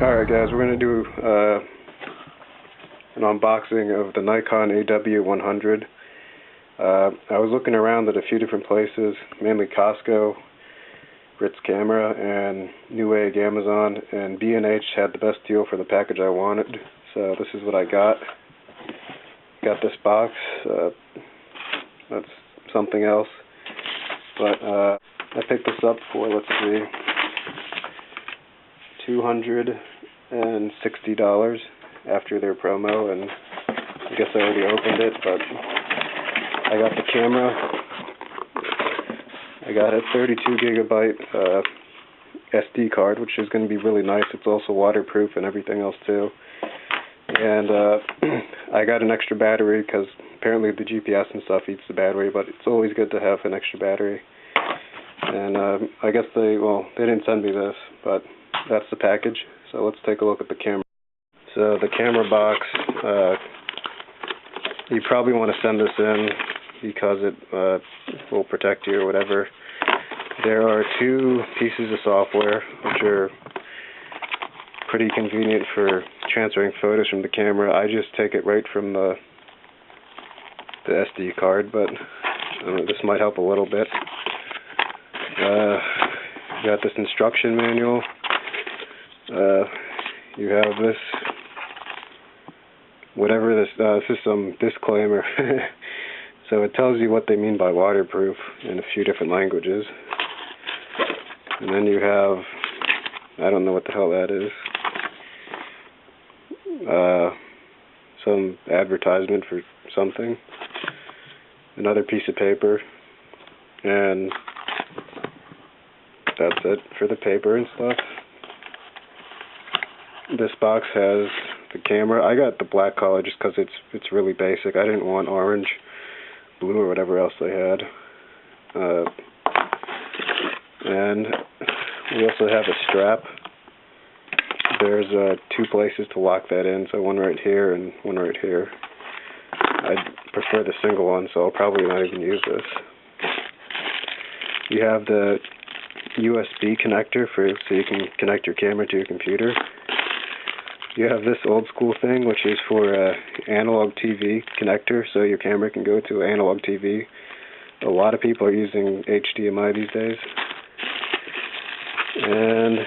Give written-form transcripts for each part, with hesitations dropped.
Alright guys, we're going to do an unboxing of the Nikon AW-100. I was looking around at a few different places, mainly Costco, Ritz Camera, and Newegg Amazon, and B&H had the best deal for the package I wanted, so this is what I got. Got this box. That's something else, but I picked this up for, let's see, $260 after their promo, and I guess I already opened it, but I got the camera. I got a 32 gigabyte SD card, which is going to be really nice. It's also waterproof and everything else too. And I got an extra battery because apparently the GPS and stuff eats the battery, but it's always good to have an extra battery. And I guess they didn't send me this, but that's the package. So let's take a look at the camera. So the camera box, you probably want to send this in because it will protect you or whatever. There are two pieces of software which are pretty convenient for transferring photos from the camera. I just take it right from the SD card, but this might help a little bit. You got this instruction manual. You have this, whatever this is some disclaimer. So it tells you what they mean by waterproof in a few different languages. And then you have, I don't know what the hell that is, some advertisement for something, another piece of paper, and that's it for the paper and stuff. This box has the camera. I got the black color just because it's really basic. I didn't want orange, blue, or whatever else they had. And we also have a strap. There's two places to lock that in, so one right here and one right here. I prefer the single one, so I'll probably not even use this. You have the USB connector so you can connect your camera to your computer. You have this old school thing, which is for analog TV connector, so your camera can go to analog TV. A lot of people are using HDMI these days. And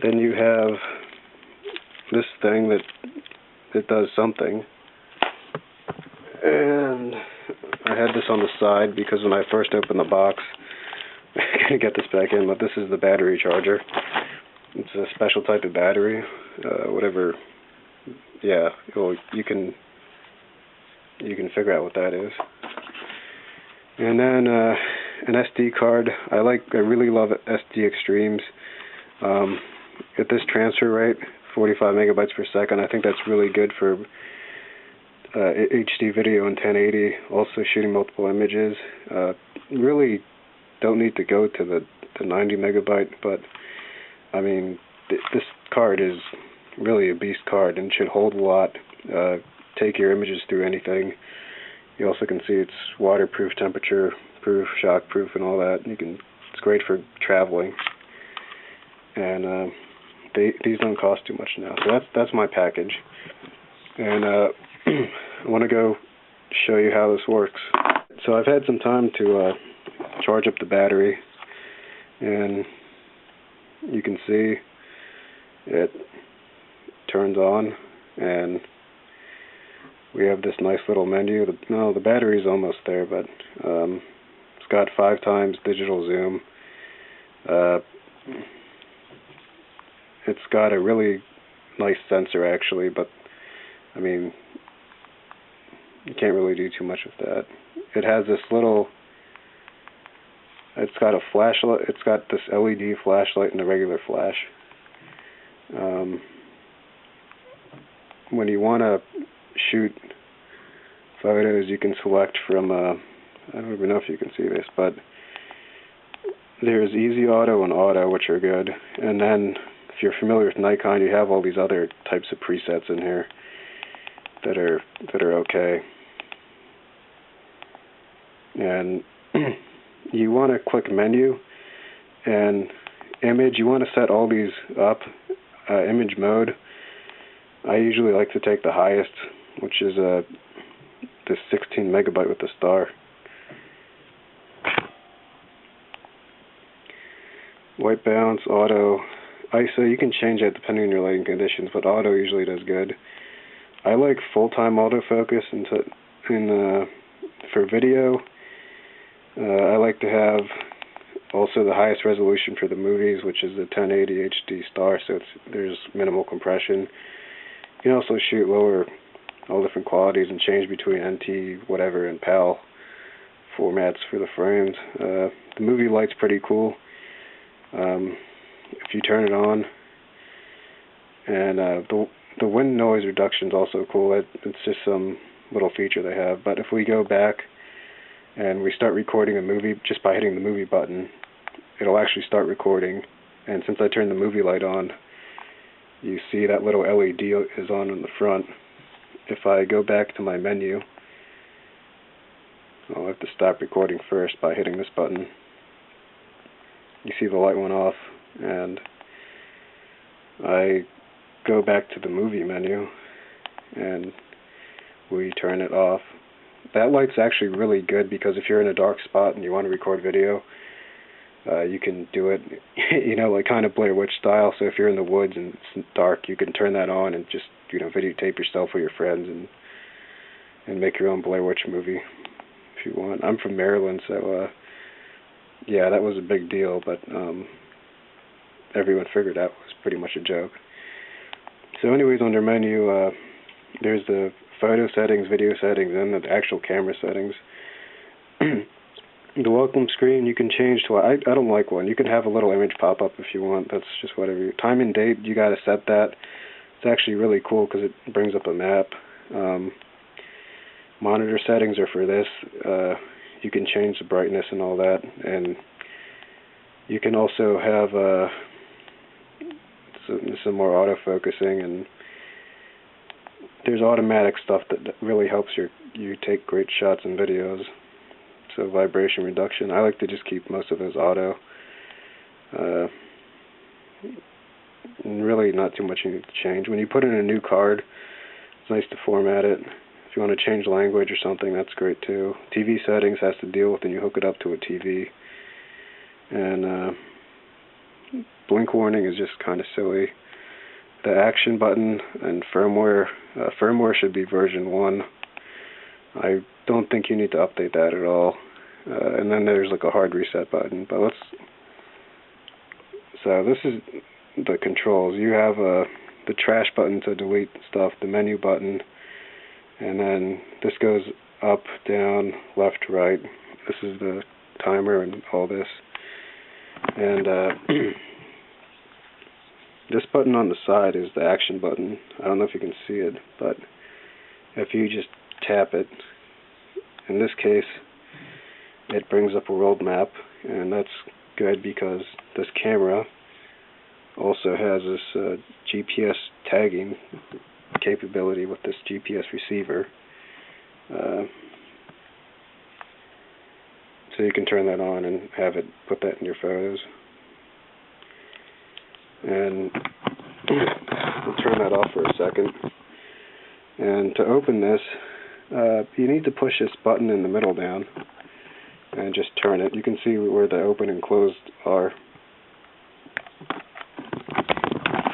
then you have this thing that does something. And I had this on the side because when I first opened the box, I can't get this back in, but this is the battery charger. It's a special type of battery, whatever. Yeah, well, you can figure out what that is. And then an SD card. I really love SD Extremes. At this transfer rate, 45 megabytes per second, I think that's really good for HD video in 1080. Also shooting multiple images. Really don't need to go to the 90 megabyte, but I mean, this card is really a beast card and should hold a lot, take your images through anything. You also can see it's waterproof, temperature-proof, shock-proof, and all that. It's great for traveling. And these don't cost too much now. So that's my package. And I want to go show you how this works. So I've had some time to charge up the battery, and you can see it turns on, and we have this nice little menu. The battery's almost there, but it's got 5 times digital zoom. It's got a really nice sensor actually, but I mean, you can't really do too much with that. It has this little, it's got a flashlight, it's got this LED flashlight and a regular flash. When you want to shoot photos, you can select from, I don't even know if you can see this, but there's Easy Auto and Auto, which are good. And then, if you're familiar with Nikon, you have all these other types of presets in here that are okay. And you want to click Menu, and image, you want to set all these up. Image mode, I usually like to take the highest, which is the 16 megabyte with the star. White balance, auto, ISO, you can change that depending on your lighting conditions, but auto usually does good. I like full-time autofocus for video. I like to have also the highest resolution for the movies, which is the 1080 HD star, so there's minimal compression. You can also shoot lower, all different qualities, and change between NT, whatever, and PAL formats for the frames. The movie light's pretty cool. If you turn it on, and the wind noise reduction is also cool. It's just some little feature they have. But if we go back and we start recording a movie just by hitting the movie button, it'll actually start recording. And since I turned the movie light on, you see that little LED is on in the front. If I go back to my menu, I'll have to stop recording first by hitting this button. You see the light went off, and I go back to the movie menu, and we turn it off. That light's actually really good because if you're in a dark spot and you want to record video, you can do it, like kind of Blair Witch style. So if you're in the woods and it's dark, you can turn that on and just, videotape yourself with your friends and make your own Blair Witch movie if you want. I'm from Maryland, so yeah, that was a big deal, but everyone figured that was pretty much a joke. So anyways, under menu, there's the photo settings, video settings, and the actual camera settings. The welcome screen, you can change to, I don't like one. You can have a little image pop up if you want. That's just whatever. Time and date, you got to set that. It's actually really cool because it brings up a map. Monitor settings are for this. You can change the brightness and all that, and you can also have some more autofocusing, and there's automatic stuff that really helps you take great shots and videos. So vibration reduction, I like to just keep most of those auto. Really not too much you need to change. When you put in a new card, it's nice to format it. If you want to change language or something, that's great too. TV settings has to deal with when you hook it up to a TV. And blink warning is just kind of silly. The action button and firmware should be version 1. I don't think you need to update that at all. And then there's like a hard reset button. But so this is the controls. You have the trash button to delete stuff, the menu button, and then this goes up, down, left, right. This is the timer and all this. And this button on the side is the action button. I don't know if you can see it, but if you just tap it, in this case, it brings up a world map, and that's good because this camera also has this GPS tagging capability with this GPS receiver. So you can turn that on and have it put that in your photos. And we'll turn that off for a second. And to open this, you need to push this button in the middle down and just turn it. You can see where the open and closed are.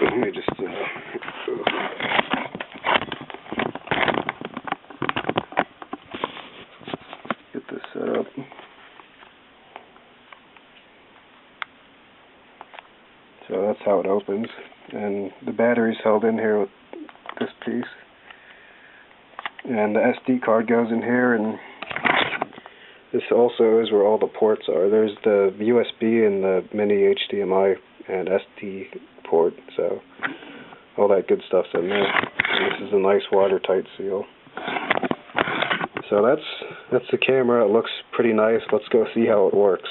Let me just get this set up. So that's how it opens, and the battery's held in here with this piece, and the SD card goes in here, and this also is where all the ports are. There's the USB and the mini HDMI and SD port, so all that good stuff's in there. And this is a nice watertight seal. So that's the camera. It looks pretty nice. Let's go see how it works.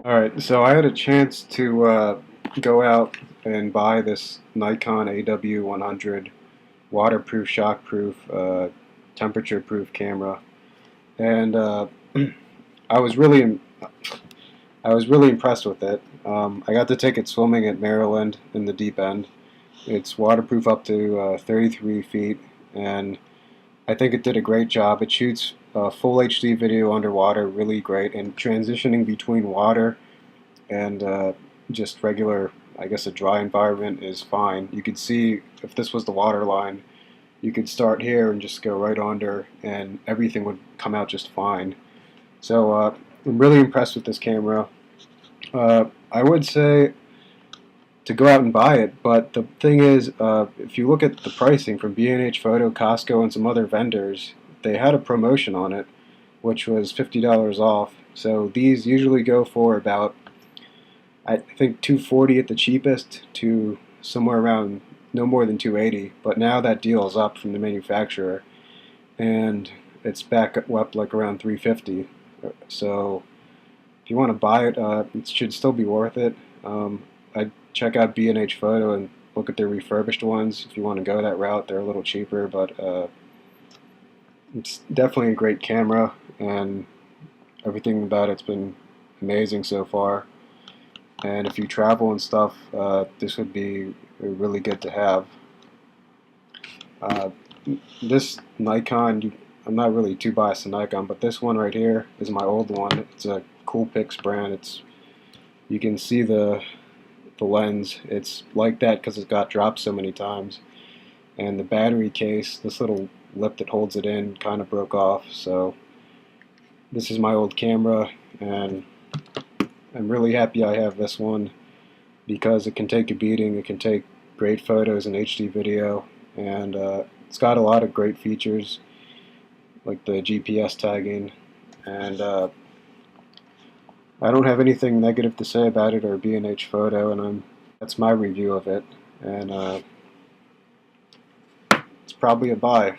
Alright, so I had a chance to go out and buy this Nikon AW-100 waterproof, shockproof, temperature-proof camera, and I was really impressed with it. I got to take it swimming at Maryland in the deep end. It's waterproof up to 33 feet, and I think it did a great job. It shoots full HD video underwater really great, and transitioning between water and just regular, I guess a dry environment is fine. You could see if this was the water line, you could start here and just go right under and everything would come out just fine. So I'm really impressed with this camera. I would say to go out and buy it, but the thing is, if you look at the pricing from B&H Photo, Costco, and some other vendors, they had a promotion on it, which was $50 off. So these usually go for about, I think, $240 at the cheapest to somewhere around no more than $280. But now that deal is up from the manufacturer, and it's back up like around $350. So if you want to buy it, it should still be worth it. I'd check out B&H Photo and look at their refurbished ones if you want to go that route. They're a little cheaper, but it's definitely a great camera, and everything about it's been amazing so far. And if you travel and stuff, this would be really good to have. This Nikon, I'm not really too biased to Nikon, but this one right here is my old one. It's a Coolpix brand. You can see the lens. It's like that because it got dropped so many times. And the battery case, this little lip that holds it in, kind of broke off. So this is my old camera, and I'm really happy I have this one because it can take a beating. It can take great photos and HD video, and it's got a lot of great features like the GPS tagging, and I don't have anything negative to say about it or B&H Photo, and that's my review of it, and it's probably a buy.